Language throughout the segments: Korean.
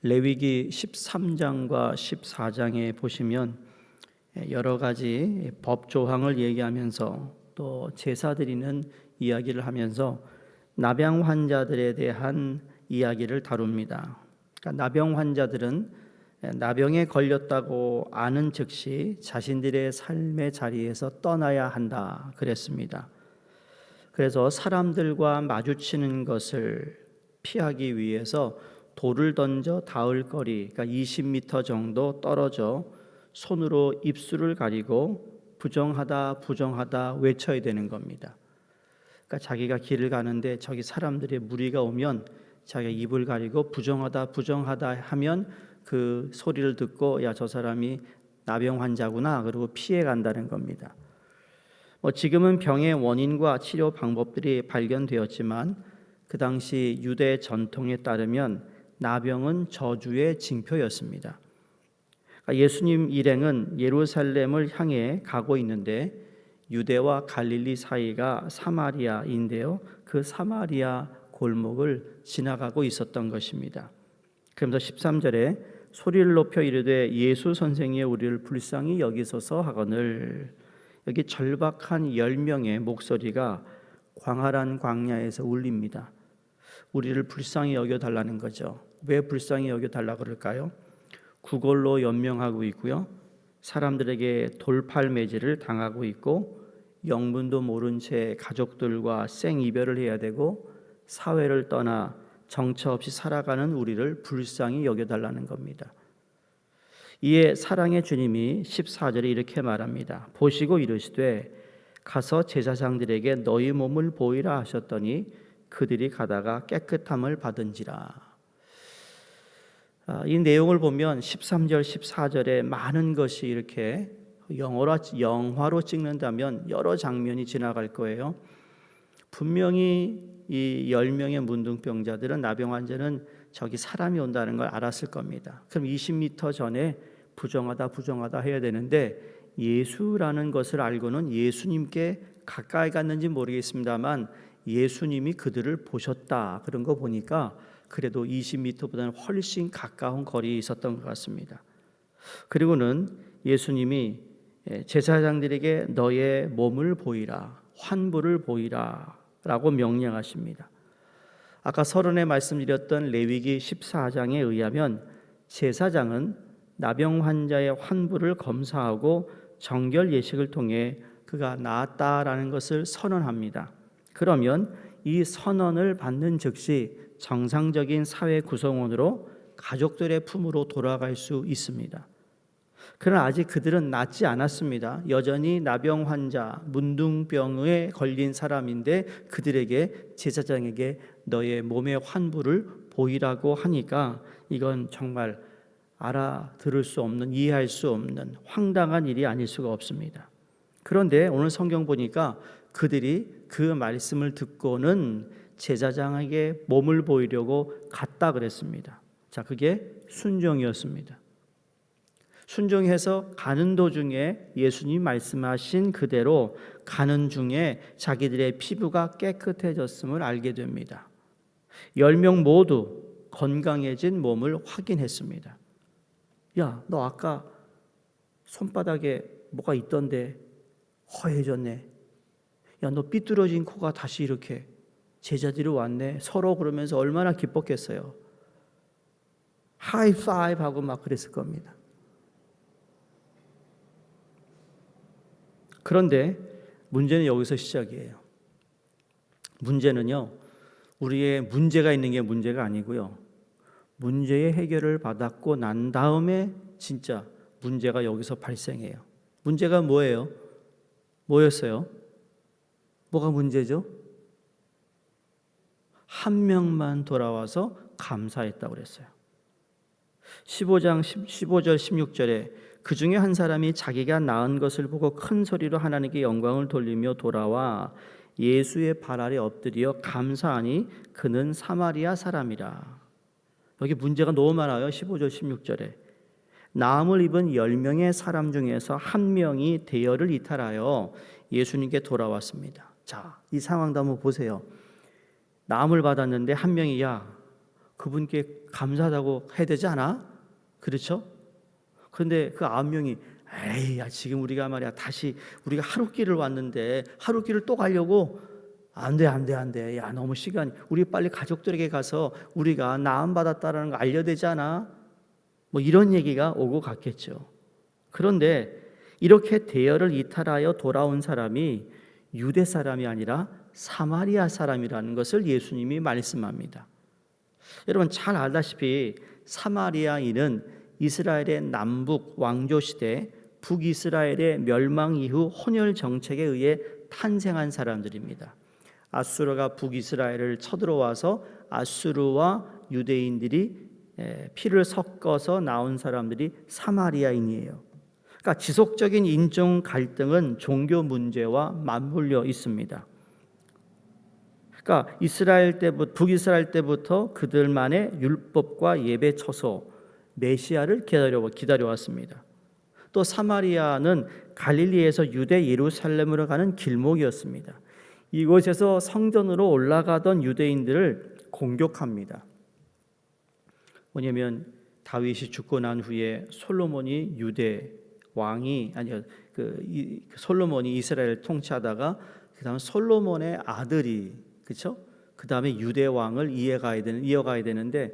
레위기 13장과 14장에 보시면 여러 가지 법 조항을 얘기하면서 또 제사 드리는 이야기를 하면서 나병 환자들에 대한 이야기를 다룹니다. 그러니까 나병 환자들은 나병에 걸렸다고 아는 즉시 자신들의 삶의 자리에서 떠나야 한다 그랬습니다. 그래서 사람들과 마주치는 것을 피하기 위해서 돌을 던져 닿을 거리, 그러니까 20m 정도 떨어져 손으로 입술을 가리고 부정하다 부정하다 외쳐야 되는 겁니다. 그러니까 자기가 길을 가는데 저기 사람들의 무리가 오면 자기가 입을 가리고 부정하다 부정하다 하면 그 소리를 듣고 야, 저 사람이 나병 환자구나 그러고 피해 간다는 겁니다. 지금은 병의 원인과 치료 방법들이 발견되었지만 그 당시 유대 전통에 따르면 나병은 저주의 징표였습니다. 예수님 일행은 예루살렘을 향해 가고 있는데 유대와 갈릴리 사이가 사마리아인데요. 그 사마리아 골목을 지나가고 있었던 것입니다. 그러면서 13절에 소리를 높여 이르되 예수 선생이여 우리를 불쌍히 여기소서 하거늘. 여기 절박한 10명의 목소리가 광활한 광야에서 울립니다. 우리를 불쌍히 여겨달라는 거죠. 왜 불쌍히 여겨달라 그럴까요? 구걸로 연명하고 있고요. 사람들에게 돌팔매질을 당하고 있고 영문도 모른 채 가족들과 생이별을 해야 되고 사회를 떠나 정처 없이 살아가는 우리를 불쌍히 여겨달라는 겁니다. 이에 사랑의 주님이 14절에 이렇게 말합니다. 보시고 이르시되 가서 제사장들에게 너희 몸을 보이라 하셨더니 그들이 가다가 깨끗함을 받은지라. 이 내용을 보면 13절 14절에 많은 것이 이렇게 영화로 찍는다면 여러 장면이 지나갈 거예요. 분명히 이 10명의 문둥병자들은 나병 환자는 저기 사람이 온다는 걸 알았을 겁니다. 그럼 20m 전에 부정하다 해야 되는데 예수라는 것을 알고는 예수님께 가까이 갔는지 모르겠습니다만 예수님이 그들을 보셨다 그런 거 보니까 그래도 20m보다는 훨씬 가까운 거리에 있었던 것 같습니다. 그리고는 예수님이 제사장들에게 너의 몸을 보이라, 환부를 보이라 라고 명령하십니다. 아까 서론에 말씀드렸던 레위기 14장에 의하면 제사장은 나병 환자의 환부를 검사하고 정결 예식을 통해 그가 나았다라는 것을 선언합니다. 그러면 이 선언을 받는 즉시 정상적인 사회 구성원으로 가족들의 품으로 돌아갈 수 있습니다. 그러나 아직 그들은 낫지 않았습니다. 여전히 나병 환자, 문둥병에 걸린 사람인데 그들에게 제사장에게 너의 몸의 환부를 보이라고 하니까 이건 정말 알아들을 수 없는, 이해할 수 없는 황당한 일이 아닐 수가 없습니다. 그런데 오늘 성경 보니까 그들이 그 말씀을 듣고는 제사장에게 몸을 보이려고 갔다 그랬습니다. 자, 그게 순종이었습니다. 순종해서 가는 도중에 예수님 말씀하신 그대로 가는 중에 자기들의 피부가 깨끗해졌음을 알게 됩니다. 10명 모두 건강해진 몸을 확인했습니다. 야, 너 아까 손바닥에 뭐가 있던데 허해졌네. 야, 너 삐뚤어진 코가 다시 이렇게 제자들이 왔네. 서로 그러면서 얼마나 기뻤겠어요. 하이파이브 하고 막 그랬을 겁니다. 그런데 문제는 여기서 시작이에요. 문제는요, 우리의 문제가 있는 게 문제가 아니고요. 문제의 해결을 받았고 난 다음에 진짜 문제가 여기서 발생해요. 문제가 뭐예요? 뭐였어요? 뭐가 문제죠? 한 명만 돌아와서 감사했다고 그랬어요. 15장 15절 16절에 그 중에 한 사람이 자기가 낳은 것을 보고 큰 소리로 하나님께 영광을 돌리며 돌아와 예수의 발 아래 엎드려 감사하니 그는 사마리아 사람이라. 여기 문제가 너무 많아요. 15절 16절에 나음을 입은 10명의 사람 중에서 한 명이 대열을 이탈하여 예수님께 돌아왔습니다. 자, 이 상황도 한번 보세요. 나음을 받았는데 한 명이 야, 그 그분께 감사하다고 해야 되지 않아? 그렇죠? 그런데 그 9명이 에이, 야, 지금 우리가 말이야 다시 우리가 하룻길을 왔는데 하룻길을 또 가려고 안 돼, 안 돼, 안 돼. 야, 너무 시간이. 우리 빨리 가족들에게 가서 우리가 나음 받았다라는 거 알려야 되지 않아? 뭐 이런 얘기가 오고 갔겠죠. 그런데 이렇게 대열을 이탈하여 돌아온 사람이 유대 사람이 아니라 사마리아 사람이라는 것을 예수님이 말씀합니다. 여러분 잘 알다시피 사마리아인은 이스라엘의 남북 왕조 시대 북이스라엘의 멸망 이후 혼혈 정책에 의해 탄생한 사람들입니다. 아수르가 북이스라엘을 쳐들어와서 아수르와 유대인들이 피를 섞어서 나온 사람들이 사마리아인이에요. 그러니까 지속적인 인종 갈등은 종교 문제와 맞물려 있습니다. 그러니까 북이스라엘 때부터 그들만의 율법과 예배 처소, 메시아를 기다려왔습니다. 또 사마리아는 갈릴리에서 유대 예루살렘으로 가는 길목이었습니다. 이곳에서 성전으로 올라가던 유대인들을 공격합니다. 뭐냐면 다윗이 죽고 난 후에 솔로몬이 유대 왕이 솔로몬이 이스라엘을 통치하다가 그다음 솔로몬의 아들이 그렇죠? 그다음에 유대 왕을 이어가야 되는데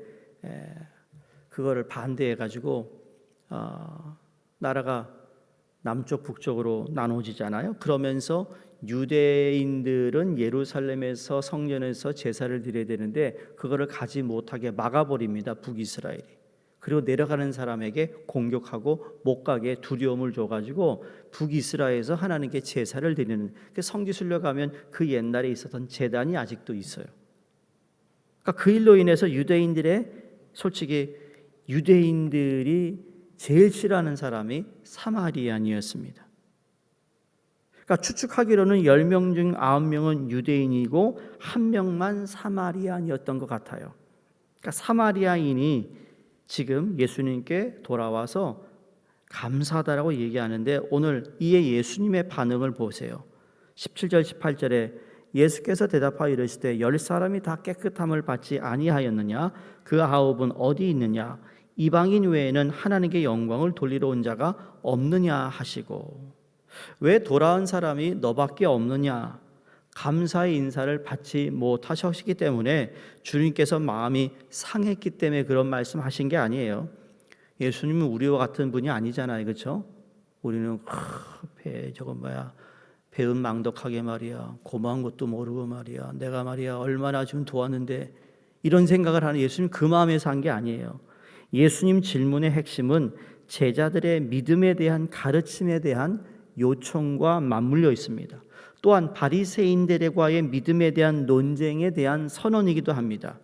그거를 반대해 가지고 나라가 남쪽 북쪽으로 나눠지잖아요. 그러면서 유대인들은 예루살렘에서 성전에서 제사를 드려야 되는데 그거를 가지 못하게 막아버립니다. 북이스라엘이. 그리고 내려가는 사람에게 공격하고 못 가게 두려움을 줘가지고 북이스라엘에서 하나님께 제사를 드리는 성지순례 가면 그 옛날에 있었던 제단이 아직도 있어요. 그러니까 그 일로 인해서 솔직히 유대인들이 제일 싫어하는 사람이 사마리안이었습니다. 그러니까 추측하기로는 10명 중 9명은 유대인이고 1명만 사마리안이었던 것 같아요. 그러니까 사마리아인이 지금 예수님께 돌아와서 감사하다라고 얘기하는데 오늘 이에 예수님의 반응을 보세요. 17절 18절에 예수께서 대답하여 이르시되 10사람이 다 깨끗함을 받지 아니하였느냐? 그 9은 어디 있느냐? 이방인 외에는 하나님께 영광을 돌리러 온 자가 없느냐 하시고 왜 돌아온 사람이 너밖에 없느냐? 감사의 인사를 받지 못하셨기 때문에 주님께서 마음이 상했기 때문에 그런 말씀하신 게 아니에요. 예수님은 우리와 같은 분이 아니잖아요, 그렇죠? 우리는 배은망덕하게 말이야, 고마운 것도 모르고 말이야, 내가 말이야 얼마나 좀 도왔는데 이런 생각을 하는 예수님 그 마음에서 한 게 아니에요. 예수님 질문의 핵심은 제자들의 믿음에 대한 가르침에 대한 요청과 맞물려 있습니다. 또한 바리새인들과의 믿음에 대한 논쟁에 대한 선언이기도 합니다.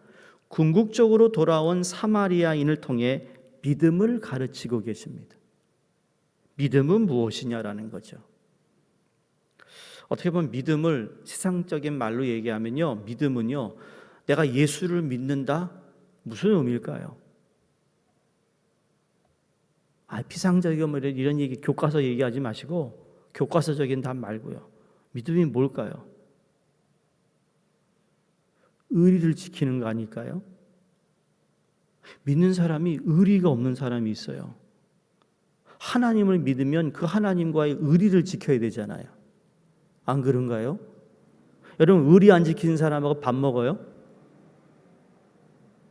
궁극적으로 돌아온 사마리아인을 통해 믿음을 가르치고 계십니다. 믿음은 무엇이냐라는 거죠. 어떻게 보면 믿음을 세상적인 말로 얘기하면요, 믿음은요, 내가 예수를 믿는다? 무슨 의미일까요? 피상적인 이런 얘기 교과서 얘기하지 마시고 교과서적인 답 말고요. 믿음이 뭘까요? 의리를 지키는 거 아닐까요? 믿는 사람이 의리가 없는 사람이 있어요. 하나님을 믿으면 그 하나님과의 의리를 지켜야 되잖아요. 안 그런가요? 여러분 의리 안 지키는 사람하고 밥 먹어요?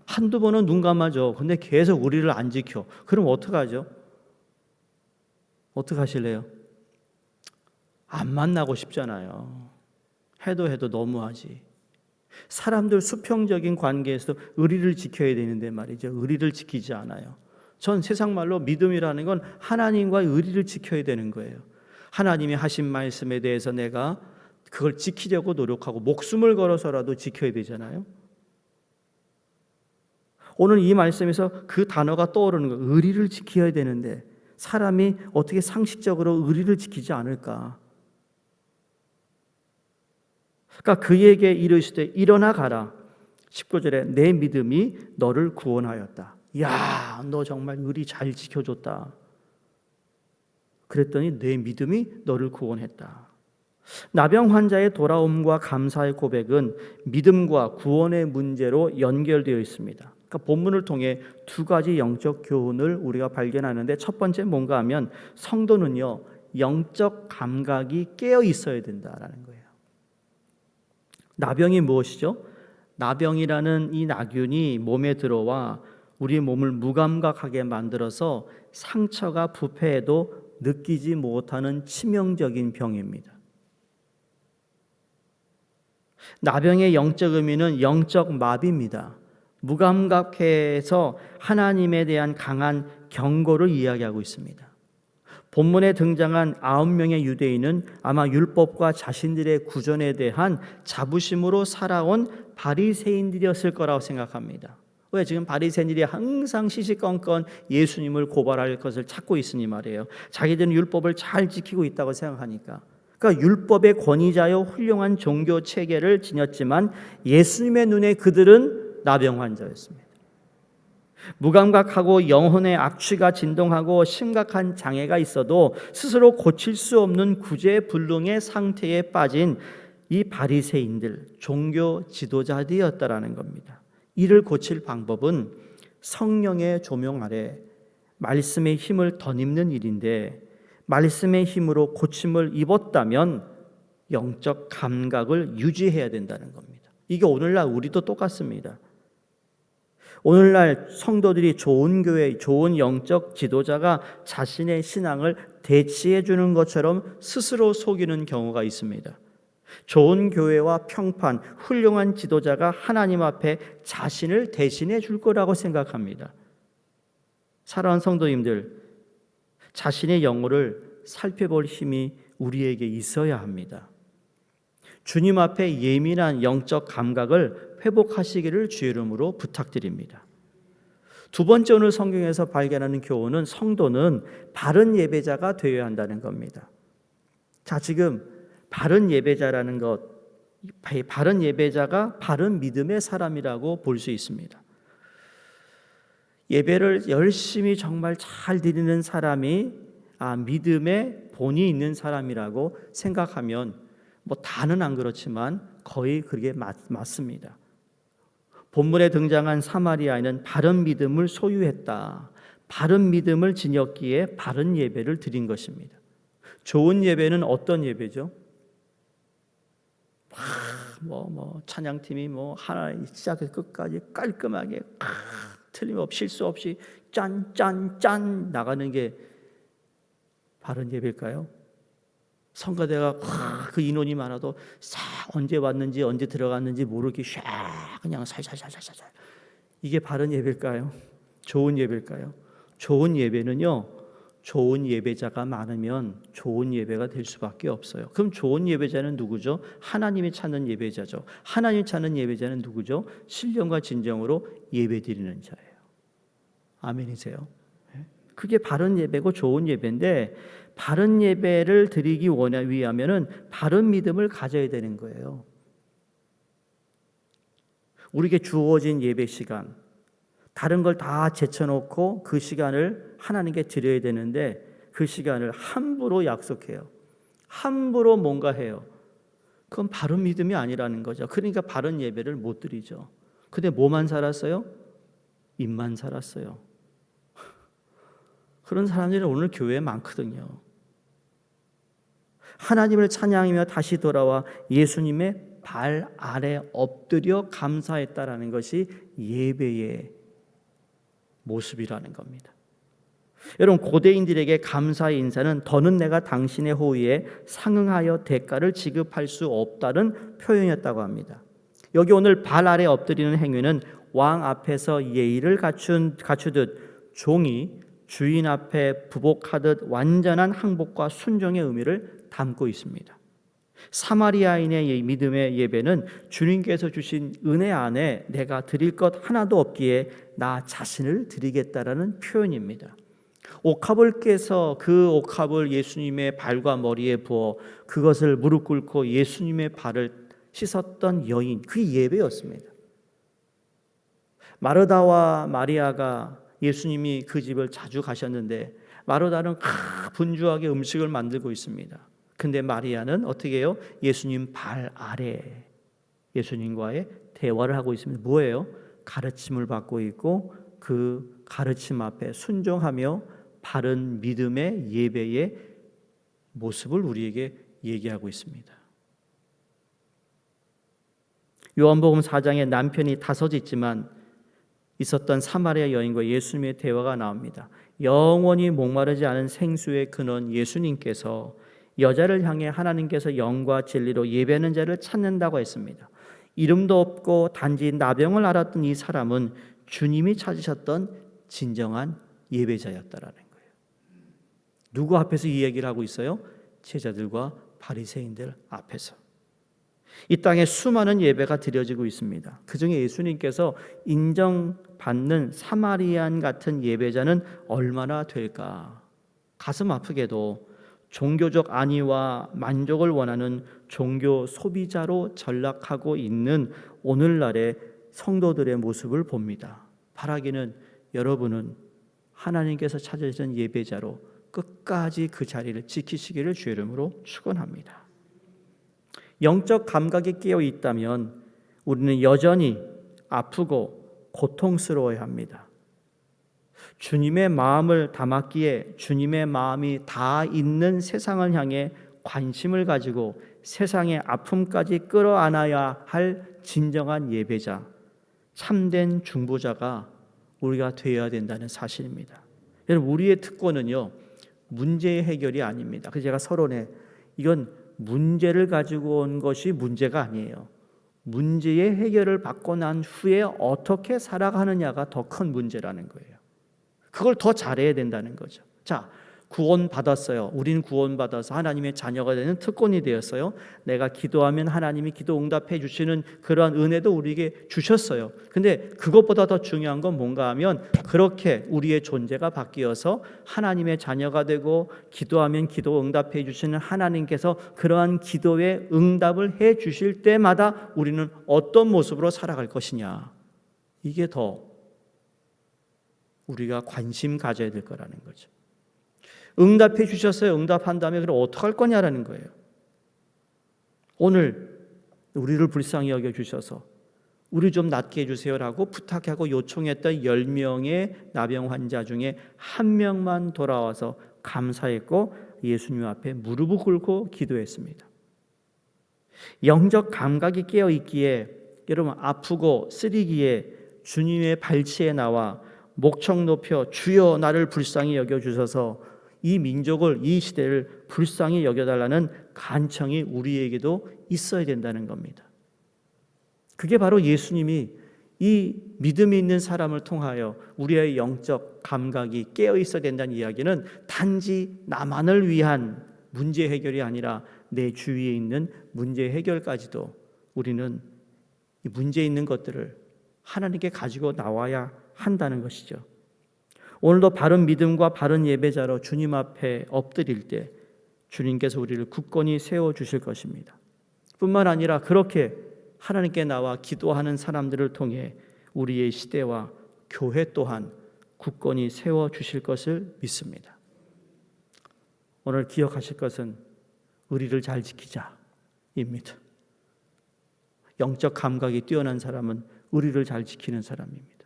한두 번은 눈 감아줘. 근데 계속 의리를 안 지켜. 그럼 어떡하죠? 어떡하실래요? 안 만나고 싶잖아요. 해도 너무하지. 사람들 수평적인 관계에서 의리를 지켜야 되는데 말이죠. 의리를 지키지 않아요. 전 세상 말로 믿음이라는 건 하나님과의 의리를 지켜야 되는 거예요. 하나님이 하신 말씀에 대해서 내가 그걸 지키려고 노력하고 목숨을 걸어서라도 지켜야 되잖아요. 오늘 이 말씀에서 그 단어가 떠오르는 거예요. 의리를 지켜야 되는데 사람이 어떻게 상식적으로 의리를 지키지 않을까? 그러니까 그에게 이르시되 일어나 가라. 19절에 내 믿음이 너를 구원하였다. 야, 너 정말 의리 잘 지켜줬다. 그랬더니 내 믿음이 너를 구원했다. 나병 환자의 돌아옴과 감사의 고백은 믿음과 구원의 문제로 연결되어 있습니다. 그러니까 본문을 통해 두 가지 영적 교훈을 우리가 발견하는데, 첫 번째 뭔가 하면 성도는요, 영적 감각이 깨어 있어야 된다라는 거예요. 나병이 무엇이죠? 나병이라는 이 나균이 몸에 들어와 우리 몸을 무감각하게 만들어서 상처가 부패해도 느끼지 못하는 치명적인 병입니다. 나병의 영적 의미는 영적 마비입니다. 무감각해서 하나님에 대한 강한 경고를 이야기하고 있습니다. 본문에 등장한 9명의 유대인은 아마 율법과 자신들의 구전에 대한 자부심으로 살아온 바리새인들이었을 거라고 생각합니다. 왜? 지금 바리새인들이 항상 시시건건 예수님을 고발할 것을 찾고 있으니 말이에요. 자기들은 율법을 잘 지키고 있다고 생각하니까. 그러니까 율법의 권위자여 훌륭한 종교 체계를 지녔지만 예수님의 눈에 그들은 나병 환자였습니다. 무감각하고 영혼의 악취가 진동하고 심각한 장애가 있어도 스스로 고칠 수 없는 구제불능의 상태에 빠진 이 바리새인들, 종교 지도자들이었다라는 겁니다. 이를 고칠 방법은 성령의 조명 아래 말씀의 힘을 덧입는 일인데, 말씀의 힘으로 고침을 입었다면 영적 감각을 유지해야 된다는 겁니다. 이게 오늘날 우리도 똑같습니다. 오늘날 성도들이 좋은 교회, 좋은 영적 지도자가 자신의 신앙을 대치해 주는 것처럼 스스로 속이는 경우가 있습니다. 좋은 교회와 평판, 훌륭한 지도자가 하나님 앞에 자신을 대신해 줄 거라고 생각합니다. 사랑하는 성도님들, 자신의 영혼을 살펴볼 힘이 우리에게 있어야 합니다. 주님 앞에 예민한 영적 감각을 회복하시기를 주의 이름으로 부탁드립니다. 두 번째, 오늘 성경에서 발견하는 교훈은 성도는 바른 예배자가 되어야 한다는 겁니다. 자, 지금 바른 예배자라는 것, 바른 예배자가 바른 믿음의 사람이라고 볼 수 있습니다. 예배를 열심히 정말 잘 드리는 사람이 믿음의 본이 있는 사람이라고 생각하면 다는 안 그렇지만 거의 그게 맞습니다. 본문에 등장한 사마리아인은 바른 믿음을 소유했다. 바른 믿음을 지녔기에 바른 예배를 드린 것입니다. 좋은 예배는 어떤 예배죠? 찬양팀이 하나 시작해서 끝까지 깔끔하게 틀림없이 실수 없이 짠 나가는 게 바른 예배일까요? 성가대가 그 인원이 많아도 언제 왔는지 언제 들어갔는지 모르게 그냥 살살살살살, 이게 바른 예배일까요? 좋은 예배일까요? 좋은 예배는요, 좋은 예배자가 많으면 좋은 예배가 될 수밖에 없어요. 그럼 좋은 예배자는 누구죠? 하나님이 찾는 예배자죠. 하나님이 찾는 예배자는 누구죠? 신령과 진정으로 예배드리는 자예요. 아멘이세요? 그게 바른 예배고 좋은 예배인데, 바른 예배를 드리기 위하면은 바른 믿음을 가져야 되는 거예요. 우리에게 주어진 예배 시간, 다른 걸 다 제쳐놓고 그 시간을 하나님께 드려야 되는데, 그 시간을 함부로 약속해요. 함부로 뭔가 해요. 그건 바른 믿음이 아니라는 거죠. 그러니까 바른 예배를 못 드리죠. 근데 뭐만 살았어요? 입만 살았어요. 그런 사람들이 오늘 교회에 많거든요. 하나님을 찬양하며 다시 돌아와 예수님의 발 아래 엎드려 감사했다라는 것이 예배의 모습이라는 겁니다. 여러분, 고대인들에게 감사의 인사는 더는 내가 당신의 호의에 상응하여 대가를 지급할 수 없다는 표현이었다고 합니다. 여기 오늘 발 아래 엎드리는 행위는 왕 앞에서 예의를 갖추듯 종이 주인 앞에 부복하듯 완전한 항복과 순종의 의미를 담고 있습니다. 사마리아인의 믿음의 예배는 주님께서 주신 은혜 안에 내가 드릴 것 하나도 없기에 나 자신을 드리겠다라는 표현입니다. 옥합을 깨서 그 옥합을 예수님의 발과 머리에 부어 그것을 무릎 꿇고 예수님의 발을 씻었던 여인, 그게 예배였습니다. 마르다와 마리아가 예수님이 그 집을 자주 가셨는데, 마르다는 분주하게 음식을 만들고 있습니다. 근데 마리아는 어떻게 해요? 예수님 발 아래 예수님과의 대화를 하고 있습니다. 뭐예요? 가르침을 받고 있고 그 가르침 앞에 순종하며 바른 믿음의 예배의 모습을 우리에게 얘기하고 있습니다. 요한복음 4장에 남편이 다섯 있지만 있었던 사마리아 여인과 예수님의 대화가 나옵니다. 영원히 목마르지 않은 생수의 근원 예수님께서 여자를 향해 하나님께서 영과 진리로 예배하는 자를 찾는다고 했습니다. 이름도 없고 단지 나병을 앓았던 이 사람은 주님이 찾으셨던 진정한 예배자였다라는 거예요. 누구 앞에서 이 얘기를 하고 있어요? 제자들과 바리새인들 앞에서. 이 땅에 수많은 예배가 드려지고 있습니다. 그중에 예수님께서 인정받는 사마리안 같은 예배자는 얼마나 될까? 가슴 아프게도 종교적 안위와 만족을 원하는 종교 소비자로 전락하고 있는 오늘날의 성도들의 모습을 봅니다. 바라기는 여러분은 하나님께서 찾으신 예배자로 끝까지 그 자리를 지키시기를 주의 이름으로 축원합니다. 영적 감각이 깨어 있다면 우리는 여전히 아프고 고통스러워야 합니다. 주님의 마음을 담았기에 주님의 마음이 다 있는 세상을 향해 관심을 가지고 세상의 아픔까지 끌어안아야 할 진정한 예배자, 참된 중보자가 우리가 되어야 된다는 사실입니다. 여러분, 우리의 특권은요, 문제의 해결이 아닙니다. 그래서 제가 서론에 이건 문제를 가지고 온 것이 문제가 아니에요. 문제의 해결을 받고 난 후에 어떻게 살아가느냐가 더 큰 문제라는 거예요. 그걸 더 잘해야 된다는 거죠. 자, 구원 받았어요. 우리는 구원 받아서 하나님의 자녀가 되는 특권이 되었어요. 내가 기도하면 하나님이 기도 응답해 주시는 그러한 은혜도 우리에게 주셨어요. 근데 그것보다 더 중요한 건 뭔가 하면 그렇게 우리의 존재가 바뀌어서 하나님의 자녀가 되고 기도하면 기도 응답해 주시는 하나님께서 그러한 기도에 응답을 해 주실 때마다 우리는 어떤 모습으로 살아갈 것이냐. 이게 더 우리가 관심 가져야 될 거라는 거죠. 응답해 주셨어요. 응답한 다음에 그럼 어떡할 거냐라는 거예요. 오늘 우리를 불쌍히 여겨 주셔서 우리 좀 낫게 해주세요라고 부탁하고 요청했던 10명의 나병 환자 중에 한 명만 돌아와서 감사했고 예수님 앞에 무릎을 꿇고 기도했습니다. 영적 감각이 깨어 있기에 여러분 아프고 쓰리기에 주님의 발치에 나와 목청 높여 주여 나를 불쌍히 여겨주셔서 이 민족을 이 시대를 불쌍히 여겨달라는 간청이 우리에게도 있어야 된다는 겁니다. 그게 바로 예수님이 이 믿음이 있는 사람을 통하여 우리의 영적 감각이 깨어 있어야 된다는 이야기는 단지 나만을 위한 문제 해결이 아니라 내 주위에 있는 문제 해결까지도 우리는 이 문제 있는 것들을 하나님께 가지고 나와야 한다는 것이죠. 오늘도 바른 믿음과 바른 예배자로 주님 앞에 엎드릴 때 주님께서 우리를 굳건히 세워주실 것입니다. 뿐만 아니라 그렇게 하나님께 나와 기도하는 사람들을 통해 우리의 시대와 교회 또한 굳건히 세워주실 것을 믿습니다. 오늘 기억하실 것은 의리를 잘 지키자입니다. 영적 감각이 뛰어난 사람은 의리를 잘 지키는 사람입니다.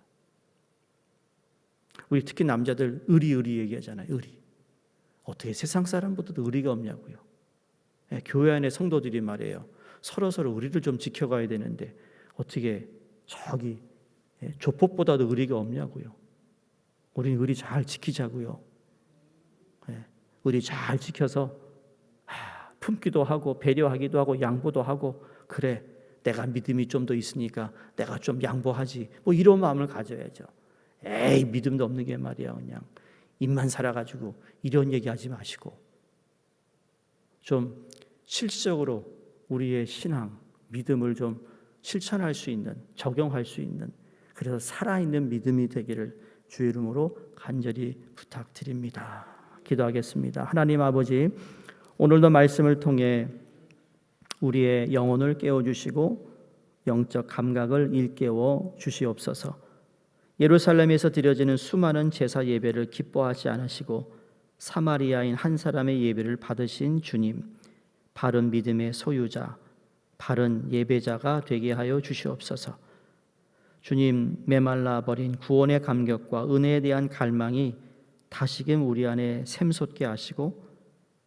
우리 특히 남자들 의리 얘기하잖아요. 의리. 어떻게 세상 사람보다도 의리가 없냐고요. 교회 안에 성도들이 말해요. 서로 의리를 좀 지켜가야 되는데 어떻게 저기 조폭보다도 의리가 없냐고요. 우리는 의리 잘 지키자고요. 의리 잘 지켜서 품기도 하고 배려하기도 하고 양보도 하고 그래 내가 믿음이 좀 더 있으니까 내가 좀 양보하지 뭐 이런 마음을 가져야죠. 에이 믿음도 없는 게 말이야 그냥 입만 살아가지고 이런 얘기하지 마시고 좀 실질적으로 우리의 신앙 믿음을 좀 실천할 수 있는 적용할 수 있는 그래서 살아있는 믿음이 되기를 주의 이름으로 간절히 부탁드립니다. 기도하겠습니다. 하나님 아버지 오늘도 말씀을 통해 우리의 영혼을 깨워주시고 영적 감각을 일깨워 주시옵소서. 예루살렘에서 드려지는 수많은 제사 예배를 기뻐하지 않으시고 사마리아인 한 사람의 예배를 받으신 주님, 바른 믿음의 소유자, 바른 예배자가 되게 하여 주시옵소서. 주님, 메말라 버린 구원의 감격과 은혜에 대한 갈망이 다시금 우리 안에 샘솟게 하시고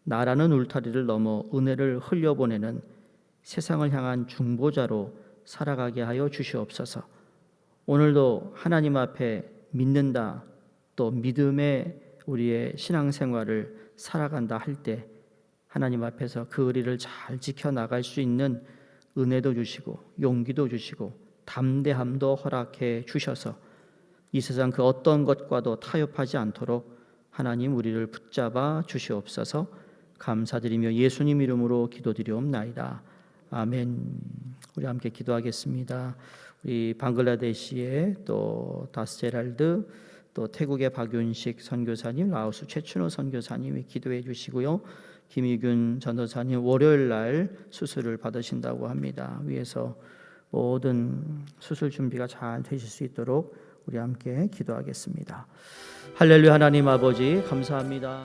나라는 울타리를 넘어 은혜를 흘려보내는 세상을 향한 중보자로 살아가게 하여 주시옵소서. 오늘도 하나님 앞에 믿는다, 또 믿음의 우리의 신앙생활을 살아간다 할 때 하나님 앞에서 그 의리를 잘 지켜나갈 수 있는 은혜도 주시고 용기도 주시고 담대함도 허락해 주셔서 이 세상 그 어떤 것과도 타협하지 않도록 하나님 우리를 붙잡아 주시옵소서. 감사드리며 예수님 이름으로 기도드리옵나이다. 아멘. 우리 함께 기도하겠습니다. 우리 방글라데시의 또 다스제랄드, 또 태국의 박윤식 선교사님, 라오스 최춘호 선교사님이 기도해 주시고요. 김희균 전도사님 월요일 날 수술을 받으신다고 합니다. 위에서 모든 수술 준비가 잘 되실 수 있도록 우리 함께 기도하겠습니다. 할렐루야. 하나님 아버지 감사합니다.